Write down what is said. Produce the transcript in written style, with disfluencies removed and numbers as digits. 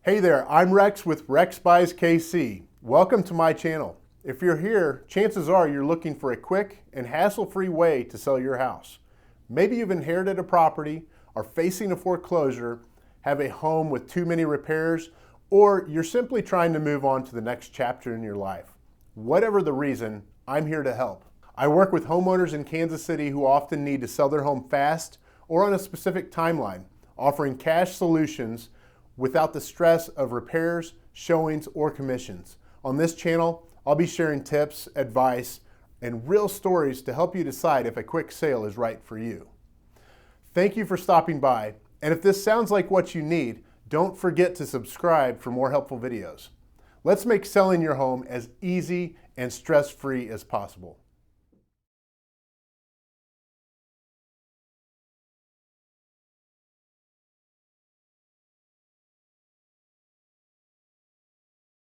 Hey there, I'm Rex with Rex Buys KC. Welcome to my channel. If you're here, chances are you're looking for a quick and hassle-free way to sell your house. Maybe you've inherited a property, are facing a foreclosure, have a home with too many repairs, or you're simply trying to move on to the next chapter in your life. Whatever the reason, I'm here to help. I work with homeowners in Kansas City who often need to sell their home fast or on a specific timeline, offering cash solutions without the stress of repairs, showings, or commissions. On this channel, I'll be sharing tips, advice, and real stories to help you decide if a quick sale is right for you. Thank you for stopping by, and if this sounds like what you need, don't forget to subscribe for more helpful videos. Let's make selling your home as easy and stress-free as possible.